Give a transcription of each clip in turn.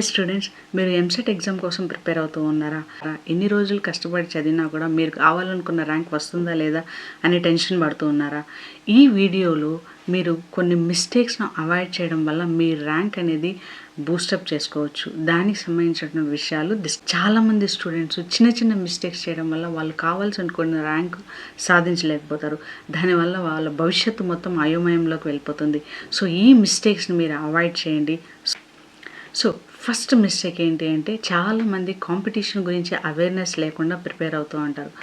Students, మీరు EAMCET exam కోసం prepare అవుతూ ఉన్నారా? ఎన్ని రోజులు కష్టపడి చదివినా కూడా మీరు కావాలనుకున్న ర్యాంక్ వస్తుందా లేదా అని టెన్షన్ పడుతూ ఉన్నారా? ఈ వీడియోలో మీరు కొన్ని మిస్టేక్స్ను అవాయిడ్ చేయడం వల్ల మీ ర్యాంక్ అనేది బూస్టప్ చేసుకోవచ్చు. దానికి సంబంధించిన విషయాలు చాలామంది స్టూడెంట్స్ చిన్న చిన్న మిస్టేక్స్ చేయడం వల్ల వాళ్ళు కావాల్సిన కొన్ని ర్యాంక్ సాధించలేకపోతారు. దానివల్ల వాళ్ళ భవిష్యత్తు మొత్తం అయోమయంలోకి వెళ్ళిపోతుంది. సో ఈ మిస్టేక్స్ని మీరు అవాయిడ్ చేయండి. సో ఫస్ట్ మిస్టేక్ ఏంటి అంటే, చాలామంది కాంపిటీషన్ గురించి అవేర్నెస్ లేకుండా ప్రిపేర్ అవుతూ ఉంటారు.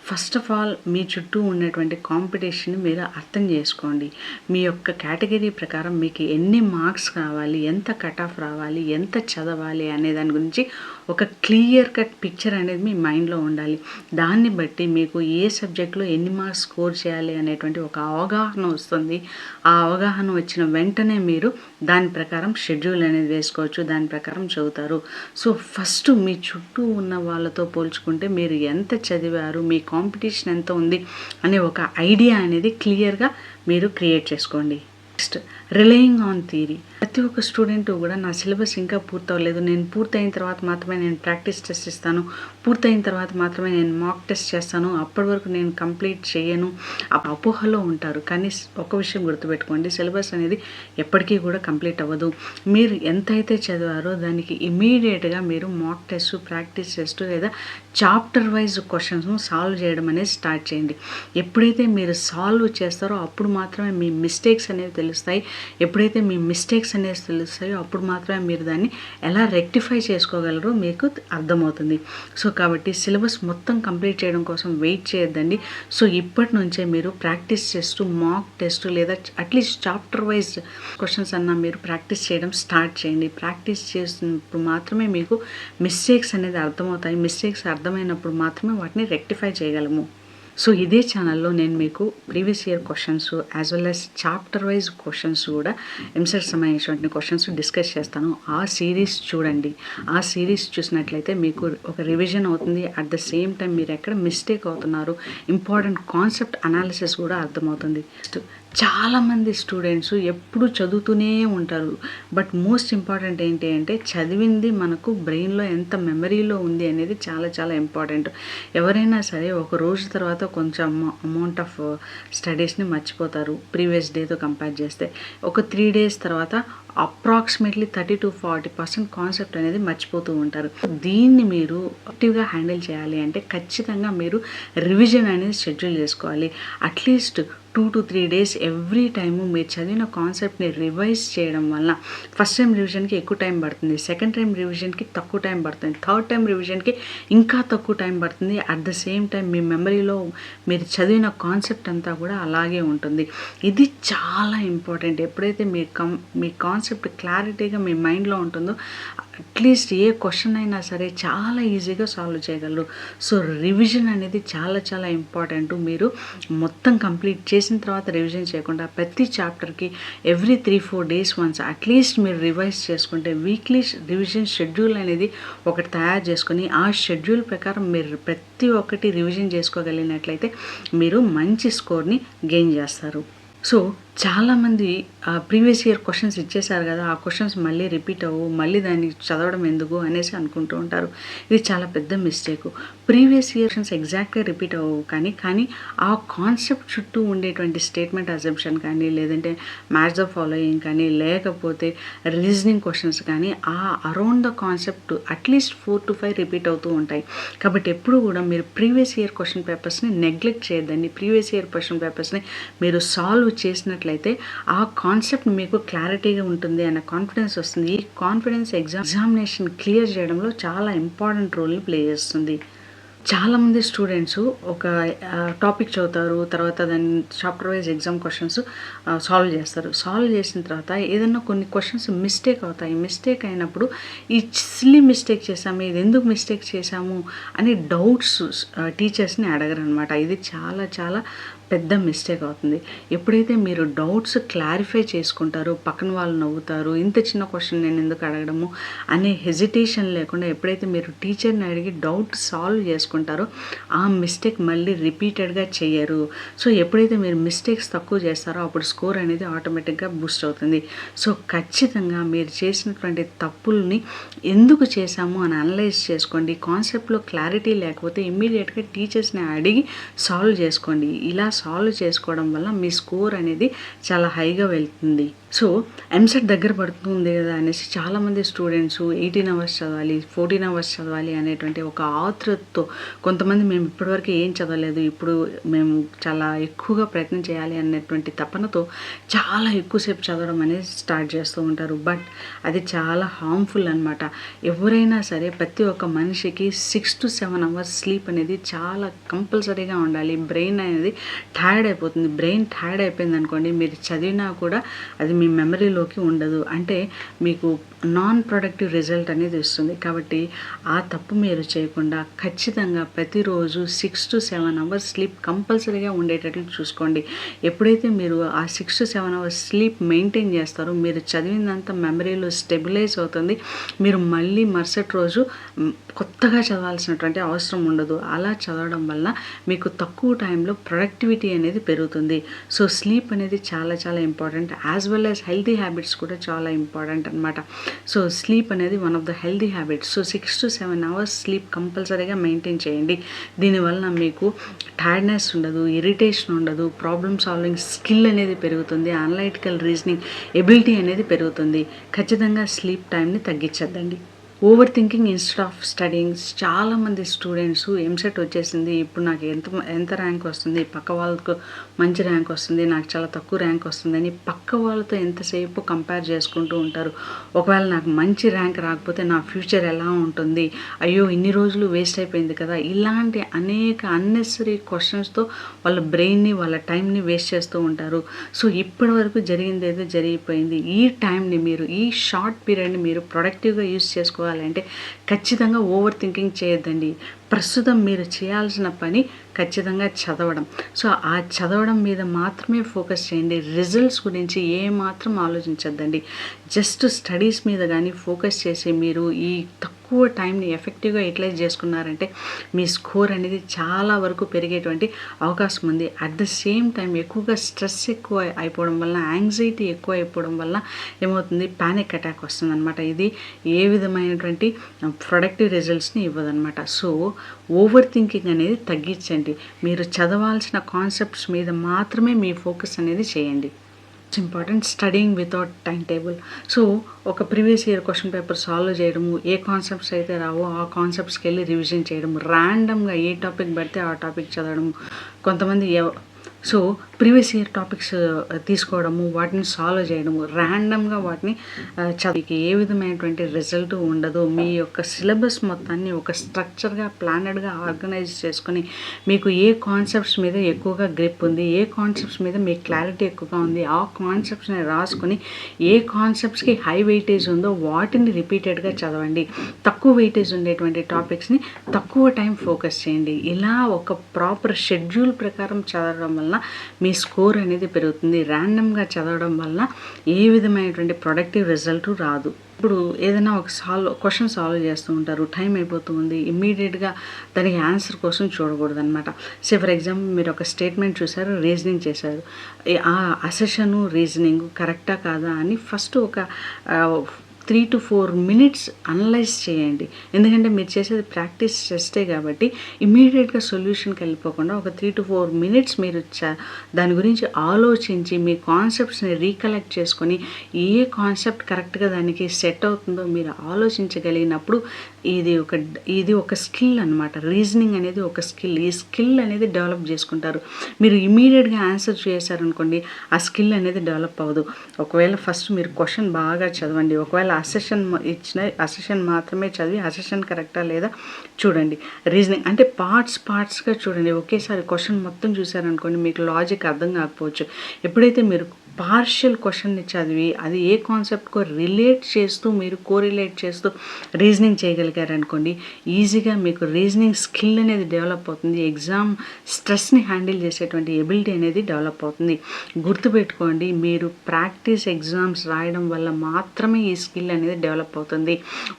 ఫస్ట్ ఆఫ్ ఆల్ మీ చుట్టూ ఉన్నటువంటి కాంపిటీషన్ని మీరు అర్థం చేసుకోండి. మీ యొక్క కేటగిరీ ప్రకారం మీకు ఎన్ని మార్క్స్ కావాలి, ఎంత కట్ ఆఫ్ రావాలి, ఎంత చదవాలి అనే దాని గురించి ఒక క్లియర్ కట్ పిక్చర్ అనేది మీ మైండ్లో ఉండాలి. దాన్ని బట్టి మీకు ఏ సబ్జెక్ట్లో ఎన్ని మార్క్స్ స్కోర్ చేయాలి అనేటువంటి ఒక అవగాహన వస్తుంది. ఆ అవగాహన వచ్చిన వెంటనే మీరు దాని ప్రకారం షెడ్యూల్ అనేది వేసుకోవచ్చు, దాని ప్రకారం చదువుతారు. సో ఫస్ట్ మీ చుట్టూ ఉన్న వాళ్ళతో పోల్చుకుంటే మీరు ఎంత చదివారు, మీ కాంపిటీషన్ ఎంత ఉంది అనే ఒక ఐడియా అనేది క్లియర్గా మీరు క్రియేట్ చేసుకోండి. Next, relying on theory. ప్రతి ఒక్క స్టూడెంట్ కూడా నా సిలబస్ ఇంకా పూర్తవలేదు, నేను పూర్తయిన తర్వాత మాత్రమే నేను ప్రాక్టీస్ టెస్ట్ ఇస్తాను, పూర్తయిన తర్వాత మాత్రమే నేను మాక్ టెస్ట్ చేస్తాను, అప్పటి వరకు నేను కంప్లీట్ చేయను అపోహలో ఉంటారు. కానీ ఒక విషయం గుర్తుపెట్టుకోండి, సిలబస్ అనేది ఎప్పటికీ కూడా కంప్లీట్ అవ్వదు. మీరు ఎంతైతే చదివారో దానికి ఇమీడియట్గా మీరు మాక్ టెస్ట్, ప్రాక్టీస్ టెస్ట్ లేదా చాప్టర్ వైజ్ క్వశ్చన్స్ను సాల్వ్ చేయడం అనేది స్టార్ట్ చేయండి. ఎప్పుడైతే మీరు సాల్వ్ చేస్తారో అప్పుడు మాత్రమే మీ మిస్టేక్స్ అనేవి తెలుస్తాయి. ఎప్పుడైతే మీ మిస్టేక్స్ అనేది తెలుస్తాయో అప్పుడు మాత్రమే మీరు దాన్ని ఎలా రెక్టిఫై చేసుకోగలరో మీకు అర్థమవుతుంది. సో కాబట్టి సిలబస్ మొత్తం కంప్లీట్ చేయడం కోసం వెయిట్ చేయొద్దండి. సో ఇప్పటి నుంచే మీరు ప్రాక్టీస్ టెస్ట్, మాక్ టెస్ట్ లేదా అట్లీస్ట్ చాప్టర్ వైజ్ క్వశ్చన్స్ అన్నా మీరు ప్రాక్టీస్ చేయడం స్టార్ట్ చేయండి. ప్రాక్టీస్ చేసినప్పుడు మాత్రమే మీకు మిస్టేక్స్ అనేది అర్థమవుతాయి. మిస్టేక్స్ అర్థమైనప్పుడు మాత్రమే వాటిని రెక్టిఫై చేయగలము. సో ఇదే ఛానల్లో నేను మీకు previous year questions as well as chapter wise questions కూడా ఎంసెట్ సంబంధించినటువంటి క్వశ్చన్స్ డిస్కస్ చేస్తాను. ఆ సిరీస్ చూడండి. ఆ సిరీస్ చూసినట్లయితే మీకు ఒక రివిజన్ అవుతుంది. అట్ ద సేమ్ టైం మీరు ఎక్కడ మిస్టేక్ అవుతున్నారు, ఇంపార్టెంట్ కాన్సెప్ట్ అనాలిసిస్ కూడా అర్థమవుతుంది. చాలామంది స్టూడెంట్స్ ఎప్పుడు చదువుతూనే ఉంటారు. బట్ మోస్ట్ ఇంపార్టెంట్ ఏంటి అంటే, చదివింది మనకు బ్రెయిన్లో ఎంత మెమరీలో ఉంది అనేది చాలా చాలా ఇంపార్టెంట్. ఎవరైనా సరే ఒక రోజు తర్వాత కొంచెం అమౌంట్ ఆఫ్ స్టడీస్ని మర్చిపోతారు ప్రీవియస్ డేతో కంపేర్ చేస్తే. ఒక 3 days తర్వాత అప్రాక్సిమేట్లీ 30-40% కాన్సెప్ట్ అనేది మర్చిపోతూ ఉంటారు. దీన్ని మీరు యాక్టివ్గా హ్యాండిల్ చేయాలి అంటే ఖచ్చితంగా మీరు రివిజన్ అనేది షెడ్యూల్ చేసుకోవాలి. At least 2 to 3 days every time మీరు చదివిన కాన్సెప్ట్ని రివైజ్ చేయడం వల్ల ఫస్ట్ టైం రివిజన్కి ఎక్కువ టైం పడుతుంది, సెకండ్ టైం రివిజన్కి తక్కువ టైం పడుతుంది, థర్డ్ టైం రివిజన్కి ఇంకా తక్కువ టైం పడుతుంది. అట్ ద సేమ్ టైం మీ మెమరీలో మీరు చదివిన కాన్సెప్ట్ అంతా కూడా అలాగే ఉంటుంది. ఇది చాలా ఇంపార్టెంట్. ఎప్పుడైతే మీ కాన్సెప్ట్ క్లారిటీగా మీ మైండ్లో ఉంటుందో అట్లీస్ట్ ఏ క్వశ్చన్ అయినా సరే చాలా ఈజీగా సాల్వ్ చేయగలరు. సో రివిజన్ అనేది చాలా చాలా ఇంపార్టెంట్. మీరు మొత్తం కంప్లీట్ చేసిన తర్వాత రివిజన్ చేయకుండా ప్రతి చాప్టర్కి ఎవ్రీ 3-4 days వన్స్ అట్లీస్ట్ మీరు రివైజ్ చేసుకుంటే వీక్లీ రివిజన్ షెడ్యూల్ అనేది ఒకటి తయారు చేసుకొని ఆ షెడ్యూల్ ప్రకారం మీరు ప్రతి ఒక్కటి రివిజన్ చేసుకోగలిగినట్లయితే మీరు మంచి స్కోర్ని గెయిన్ చేస్తారు. సో చాలామంది ప్రీవియస్ ఇయర్ క్వశ్చన్స్ ఇచ్చేసారు కదా, ఆ క్వశ్చన్స్ మళ్ళీ రిపీట్ అవ్వు, మళ్ళీ దాన్ని చదవడం ఎందుకు అనేసి అనుకుంటూ ఉంటారు. ఇది చాలా పెద్ద మిస్టేక్. ప్రీవియస్ ఇయర్ క్వశ్చన్స్ ఎగ్జాక్ట్గా రిపీట్ అవ్వవు, కానీ ఆ కాన్సెప్ట్ చుట్టూ ఉండేటువంటి స్టేట్మెంట్ అజంప్షన్ కానీ, లేదంటే మ్యాచ్ ద ఫాలోయింగ్ కానీ, లేకపోతే రీజనింగ్ క్వశ్చన్స్ కానీ ఆ around the concept at least 4 to 5 repeat అవుతూ ఉంటాయి. కాబట్టి ఎప్పుడు కూడా మీరు ప్రీవియస్ ఇయర్ క్వశ్చన్ పేపర్స్ని నెగ్లెక్ట్ చేయొద్దండి. ప్రీవియస్ ఇయర్ క్వశ్చన్ పేపర్స్ని మీరు సాల్వ్ చేసినట్లయితే ఆ కాన్సెప్ట్ మీకు క్లారిటీగా ఉంటుంది అన్న కాన్ఫిడెన్స్ వస్తుంది. ఈ కాన్ఫిడెన్స్ ఎగ్జామినేషన్ క్లియర్ చేయడంలో చాలా ఇంపార్టెంట్ రోల్ని ప్లే చేస్తుంది. చాలామంది స్టూడెంట్స్ ఒక టాపిక్ చదువుతారు, తర్వాత దాన్ని chapter wise exam questions solve చేస్తారు. సాల్వ్ చేసిన తర్వాత ఏదైనా కొన్ని క్వశ్చన్స్ మిస్టేక్ అవుతాయి. మిస్టేక్ అయినప్పుడు ఈ సిల్లీ మిస్టేక్ చేసాము, ఇది ఎందుకు మిస్టేక్ చేసాము అని డౌట్స్ టీచర్స్ని అడగరు అనమాట. ఇది చాలా చాలా పెద్ద మిస్టేక్ అవుతుంది. ఎప్పుడైతే మీరు డౌట్స్ క్లారిఫై చేసుకుంటారో, పక్కన వాళ్ళు నవ్వుతారు, ఇంత చిన్న క్వెషన్ నేను ఎందుకు అడగడము అనే హెజిటేషన్ లేకుండా ఎప్పుడైతే మీరు టీచర్‌ని అడిగి డౌట్ సాల్వ్ చేసుకుంటారో, ఆ మిస్టేక్ మళ్ళీ రిపీటెడ్‌గా చెయ్యరు. సో, ఎప్పుడైతే మీరు మిస్టేక్స్ తక్కువ చేస్తారో అప్పుడు స్కోర్ అనేది ఆటోమేటిక్‌గా బూస్ట్ అవుతుంది. సో, ఖచ్చితంగా మీరు చేసినటువంటి తప్పుల్ని ఎందుకు చేశాము అని అనలైజ్ చేసుకోండి. కాన్సెప్ట్‌లో క్లారిటీ లేకపోతే ఇమ్మీడియేట్‌గా టీచర్స్‌ని అడిగి సాల్వ్ చేసుకోండి. ఇలా సాల్వ్ చేసుకోవడం వల్ల మీ స్కోర్ అనేది చాలా హైగా వెళ్తుంది. సో, ఎంసెట్ దగ్గర పడుతుంది కదా అనేసి చాలామంది స్టూడెంట్స్ 18 అవర్స్ చదవాలి, 14 అవర్స్ చదవాలి అనేటువంటి ఒక ఆతృతతో కొంతమంది మేము ఇప్పటివరకు ఏం చదవలేదు, ఇప్పుడు మేము చాలా ఎక్కువగా ప్రయత్నం చేయాలి అనేటువంటి తపనతో చాలా ఎక్కువసేపు చదవడం అనేది స్టార్ట్ చేస్తూ ఉంటారు. బట్ అది చాలా హార్మ్ఫుల్ అనమాట. ఎవరైనా సరే ప్రతి ఒక్క మనిషికి 6 to 7 అవర్స్ స్లీప్ అనేది చాలా కంపల్సరీగా ఉండాలి. బ్రెయిన్ అనేది టైర్డ్ అయిపోతుంది. బ్రెయిన్ టైర్డ్ అయిపోయింది అనుకోండి, మీరు చదివినా కూడా అది మీ మెమరీలోకి ఉండదు. అంటే మీకు నాన్ ప్రొడక్టివ్ రిజల్ట్ అనేది ఇస్తుంది. కాబట్టి ఆ తప్పు మీరు చేయకుండా ఖచ్చితంగా ప్రతిరోజు 6 to 7 అవర్స్ స్లీప్ కంపల్సరీగా ఉండేటట్లు చూసుకోండి. ఎప్పుడైతే మీరు ఆ 6 to 7 అవర్స్ స్లీప్ మెయింటైన్ చేస్తారో మీరు చదివిందంతా మెమరీలో స్టెబిలైజ్ అవుతుంది. మీరు మళ్ళీ మరుసటి రోజు కొత్తగా చదవాల్సినటువంటి అవసరం ఉండదు. అలా చదవడం వల్ల మీకు తక్కువ టైంలో ప్రొడక్టివిటీ అనేది పెరుగుతుంది. సో, స్లీప్ అనేది చాలా చాలా important. As well as healthy habits కూడా చాలా ఇంపార్టెంట్ అనమాట. సో, స్లీప్ అనేది one of the healthy habits. So, 6 to 7 hours sleep కంపల్సరీగా మెయింటైన్ చేయండి. దీనివల్ల మీకు టైర్డ్నెస్ ఉండదు, ఇరిటేషన్ ఉండదు, ప్రాబ్లమ్ సాల్వింగ్ స్కిల్ అనేది పెరుగుతుంది, అనలైటికల్ రీజనింగ్ ఎబిలిటీ అనేది పెరుగుతుంది. ఖచ్చితంగా స్లీప్ టైంని తగ్గించద్దండి. Over thinking instead of studying. చాలామంది స్టూడెంట్స్ ఎంసెట్ వచ్చేసింది, ఇప్పుడు నాకు ఎంత ర్యాంక్ వస్తుంది, పక్క వాళ్ళకు మంచి ర్యాంక్ వస్తుంది, నాకు చాలా తక్కువ ర్యాంక్ వస్తుందని పక్క వాళ్ళతో ఎంతసేపు కంపేర్ చేసుకుంటూ ఉంటారు. ఒకవేళ నాకు మంచి ర్యాంక్ రాకపోతే నా ఫ్యూచర్ ఎలా ఉంటుంది, అయ్యో ఇన్ని రోజులు వేస్ట్ అయిపోయింది కదా, ఇలాంటి అనేక అన్నెసరీ క్వశ్చన్స్తో వాళ్ళ బ్రెయిన్ని వాళ్ళ టైంని వేస్ట్ చేస్తూ ఉంటారు. సో, ఇప్పటి వరకు జరిగింది ఏదో జరిగిపోయింది. ఈ టైంని మీరు ఈ షార్ట్ పీరియడ్ని మీరు ప్రొడక్టివ్గా యూస్ చేసుకోవాలి అంటే ఖచ్చితంగా ఓవర్ థింకింగ్ చేయొద్దండి. ప్రస్తుతం మీరు చేయాల్సిన పని ఖచ్చితంగా చదవడం. సో, ఆ చదవడం మీద మాత్రమే ఫోకస్ చేయండి. రిజల్ట్స్ గురించి ఏమాత్రం ఆలోచించద్దండి. జస్ట్ స్టడీస్ మీద కానీ ఫోకస్ చేసి మీరు ఈ తక్కువ టైంని ఎఫెక్టివ్గా యూటిలైజ్ చేసుకున్నారంటే మీ స్కోర్ అనేది చాలా వరకు పెరిగేటువంటి అవకాశం ఉంది. అట్ ద సేమ్ టైం ఎక్కువగా స్ట్రెస్ ఎక్కువ అయిపోవడం వల్ల, యాంగ్జైటీ ఎక్కువ అయిపోవడం వల్ల ఏమవుతుంది, పానిక్ అటాక్ వస్తుంది అనమాట. ఇది ఏ విధమైనటువంటి ప్రొడక్టివ్ రిజల్ట్స్ని ఇవ్వదన్నమాట. సో, ఓవర్ థింకింగ్ అనేది తగ్గించండి. మీరు చదవాల్సిన కాన్సెప్ట్స్ మీద మాత్రమే మీ ఫోకస్ అనేది చేయండి. It's important studying without time table. So, ఒక previous year question paper solve చేయడము, ఏ కాన్సెప్ట్స్ అయితే రావో ఆ కాన్సెప్ట్స్కి వెళ్ళి రివిజన్ చేయడము, ర్యాండమ్గా ఏ టాపిక్ పడితే ఆ టాపిక్ చదవడము. కొంతమంది సో, ప్రీవియస్ ఇయర్ టాపిక్స్ తీసుకోవడము, వాటిని సాల్వ్ చేయడము, ర్యాండమ్గా వాటిని చదివికి ఏ విధమైనటువంటి రిజల్ట్ ఉండదు. మీ యొక్క సిలబస్ మొత్తాన్ని ఒక స్ట్రక్చర్గా ప్లానెడ్గా ఆర్గనైజ్ చేసుకొని మీకు ఏ కాన్సెప్ట్స్ మీద ఎక్కువగా గ్రిప్ ఉంది, ఏ కాన్సెప్ట్స్ మీద మీకు క్లారిటీ ఎక్కువగా ఉంది, ఆ కాన్సెప్ట్స్ని రాసుకొని ఏ కాన్సెప్ట్స్కి హై వెయిటేజ్ ఉందో వాటిని రిపీటెడ్గా చదవండి. తక్కువ వెయిటేజ్ ఉండేటువంటి టాపిక్స్ని తక్కువ టైం ఫోకస్ చేయండి. ఇలా ఒక ప్రాపర్ షెడ్యూల్ ప్రకారం చదవడం వల్ల మీ స్కోర్ అనేది పెరుగుతుంది. ర్యాండమ్గా చదవడం వల్ల ఏ విధమైనటువంటి ప్రొడక్టివ్ రిజల్ట్ రాదు. ఇప్పుడు ఏదైనా ఒక క్వశ్చన్ సాల్వ్ చేస్తూ ఉంటారు, టైం అయిపోతూ ఉంది, ఇమ్మీడియట్గా దానికి ఆన్సర్ కోసం చూడకూడదు అనమాట. ఫర్ ఎగ్జాంపుల్ మీరు ఒక స్టేట్మెంట్ చూసారు, రీజనింగ్ చేశారు, ఆ అసెషను రీజనింగ్ కరెక్టా కాదా అని ఫస్ట్ ఒక 3 to 4 minutes అనలైజ్ చేయండి. ఎందుకంటే మీరు చేసేది ప్రాక్టీస్ టెస్టే కాబట్టి ఇమ్మీడియట్గా సొల్యూషన్కి వెళ్ళిపోకుండా ఒక 3 to 4 minutes మీరు దాని గురించి ఆలోచించి మీ కాన్సెప్ట్స్ని రీకలెక్ట్ చేసుకొని ఏ కాన్సెప్ట్ కరెక్ట్గా దానికి సెట్ అవుతుందో మీరు ఆలోచించగలిగినప్పుడు ఇది ఒక స్కిల్ అనమాట. రీజనింగ్ అనేది ఒక స్కిల్. ఈ స్కిల్ అనేది డెవలప్ చేసుకుంటారు. మీరు ఇమీడియట్గా ఆన్సర్ చేశారనుకోండి, ఆ స్కిల్ అనేది డెవలప్ అవ్వదు. ఒకవేళ ఫస్ట్ మీరు క్వశ్చన్ బాగా చదవండి. ఒకవేళ అసెషన్ మాత్రమే చదివి అసెషన్ కరెక్టా లేదా చూడండి. రీజనింగ్ అంటే పార్ట్స్గా చూడండి. ఒకేసారి క్వశ్చన్ మొత్తం చూసారనుకోండి మీకు లాజిక్ అర్థం కాకపోవచ్చు. ఎప్పుడైతే మీరు పార్షియల్ క్వశ్చన్ని చదివి అది ఏ కాన్సెప్ట్కో రిలేట్ చేస్తూ మీరు కోరిలేట్ చేస్తూ రీజనింగ్ చేయగలిగారనుకోండి, ఈజీగా మీకు రీజనింగ్ స్కిల్ అనేది డెవలప్ అవుతుంది. ఎగ్జామ్ స్ట్రెస్ని హ్యాండిల్ చేసేటువంటి ఎబిలిటీ అనేది డెవలప్ అవుతుంది. గుర్తుపెట్టుకోండి, మీరు ప్రాక్టీస్ ఎగ్జామ్స్ రాయడం వల్ల మాత్రమే ఈ స్కిల్ అనేది డెవలప్ అవుతుంది.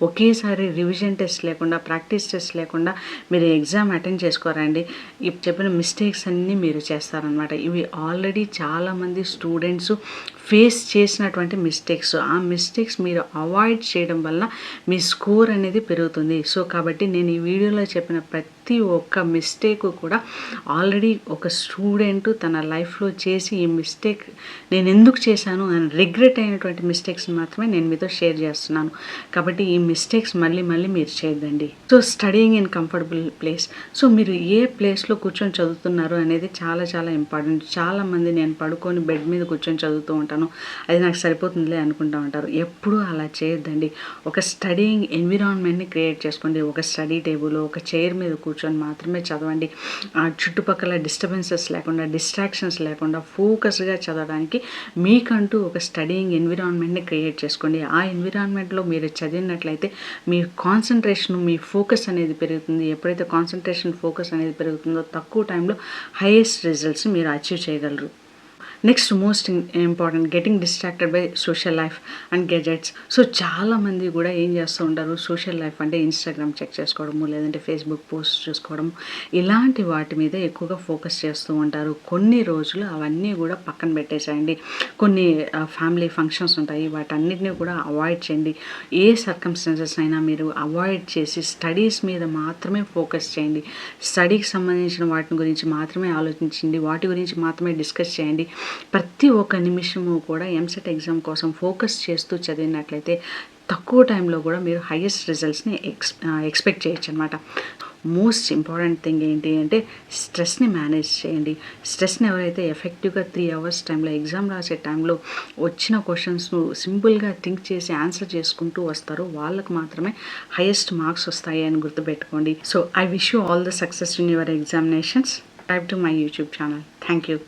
ఒకేసారి రివిజన్ టెస్ట్ లేకుండా, ప్రాక్టీస్ టెస్ట్ లేకుండా మీరు ఎగ్జామ్ అటెండ్ చేసుకోరండి, ఇప్పుడు చెప్పిన మిస్టేక్స్ అన్నీ మీరు చేస్తారనమాట. ఇవి ఆల్రెడీ చాలామంది స్టూడెంట్స్ ఫేస్ చేసినటువంటి మిస్టేక్స్. ఆ మిస్టేక్స్ మీరు అవాయిడ్ చేయడం వల్ల మీ స్కోర్ అనేది పెరుగుతుంది. సో కాబట్టి నేను ఈ వీడియోలో చెప్పిన ప్రతి ఒక్క మిస్టేక్ కూడా ఆల్రెడీ ఒక స్టూడెంట్ తన లైఫ్లో చేసి ఈ మిస్టేక్ నేను ఎందుకు చేశాను అని రిగ్రెట్ అయినటువంటి మిస్టేక్స్ని మాత్రమే నేను మీతో షేర్ చేస్తున్నాను. కాబట్టి ఈ మిస్టేక్స్ మళ్ళీ మీరు చేయొద్దండి. So studying in comfortable place. So మీరు ఏ ప్లేస్లో కూర్చొని చదువుతున్నారు అనేది చాలా చాలా ఇంపార్టెంట్. చాలామంది నేను పడుకొని బెడ్ మీద కూర్చొని చదువుతూ ఉంటాను, అది నాకు సరిపోతుందిలే అనుకుంటూ ఉంటారు. ఎప్పుడూ అలా చేయొద్దండి. ఒక స్టడీయింగ్ ఎన్విరాన్మెంట్ని క్రియేట్ చేసుకోండి. ఒక స్టడీ టేబుల్, ఒక చైర్ మీద కూర్చొని మాత్రమే చదవండి. ఆ చుట్టుపక్కల డిస్టర్బెన్సెస్ లేకుండా, డిస్ట్రాక్షన్స్ లేకుండా ఫోకస్గా చదవడానికి మీకంటూ ఒక స్టడీయింగ్ ఎన్విరాన్మెంట్ని క్రియేట్ చేసుకోండి. ఆ ఎన్విరాన్మెంట్లో మీరు చదివినట్లయితే మీ కాన్సన్ట్రేషన్, మీ ఫోకస్ అనేది పెరుగుతుంది. ఎప్పుడైతే కాన్సన్ట్రేషన్, ఫోకస్ అనేది పెరుగుతుందో తక్కువ టైంలో హైయెస్ట్ రిజల్ట్స్ మీరు అచీవ్ చేయగలరు. Next most important, getting distracted by social life and gazettes. So చాలామంది కూడా ఏం చేస్తూ ఉంటారు, సోషల్ లైఫ్ అంటే ఇన్స్టాగ్రామ్ చెక్ చేసుకోవడము, లేదంటే ఫేస్బుక్ పోస్ట్ చూసుకోవడము, ఇలాంటి వాటి మీద ఎక్కువగా ఫోకస్ చేస్తూ ఉంటారు. కొన్ని రోజులు అవన్నీ కూడా పక్కన పెట్టేసేయండి. కొన్ని ఫ్యామిలీ ఫంక్షన్స్ ఉంటాయి, వాటన్నిటిని కూడా అవాయిడ్ చేయండి. ఏ సర్కమ్స్టాన్సెస్ అయినా మీరు అవాయిడ్ చేసి స్టడీస్ మీద మాత్రమే ఫోకస్ చేయండి. స్టడీకి సంబంధించిన వాటి గురించి మాత్రమే ఆలోచించండి, వాటి గురించి మాత్రమే డిస్కస్ చేయండి. ప్రతి ఒక్క నిమిషము కూడా ఎంసెట్ ఎగ్జామ్ కోసం ఫోకస్ చేస్తూ చదివినట్లయితే తక్కువ టైంలో కూడా మీరు హైయెస్ట్ రిజల్ట్స్ని ఎక్స్పెక్ట్ చేయొచ్చు అనమాట. మోస్ట్ ఇంపార్టెంట్ థింగ్ ఏంటి అంటే స్ట్రెస్ని మేనేజ్ చేయండి. స్ట్రెస్ని ఎవరైతే ఎఫెక్టివ్గా 3 hours టైంలో ఎగ్జామ్ రాసే టైంలో వచ్చిన క్వశ్చన్స్ను సింపుల్గా థింక్ చేసి ఆన్సర్ చేసుకుంటూ వస్తారో వాళ్ళకు మాత్రమే హైయెస్ట్ మార్క్స్ వస్తాయి అని గుర్తుపెట్టుకోండి. So I wish you all the success in your examinations. Subscribe to my YouTube channel. Thank you.